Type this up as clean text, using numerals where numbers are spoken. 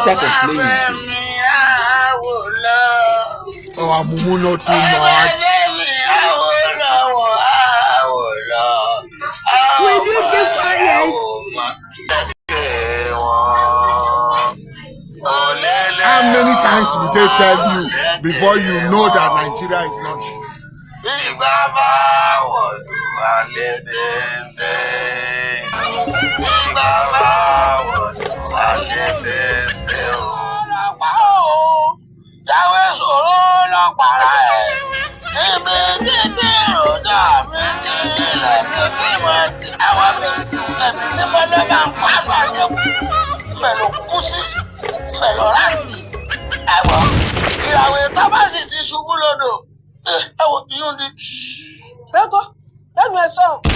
what type of play is this? Oh, I'm not too much. Will you keep quiet? How many times will they tell you before you know that Nigeria is not? Lẹ́nu ẹ̀ sọ̀rọ̀.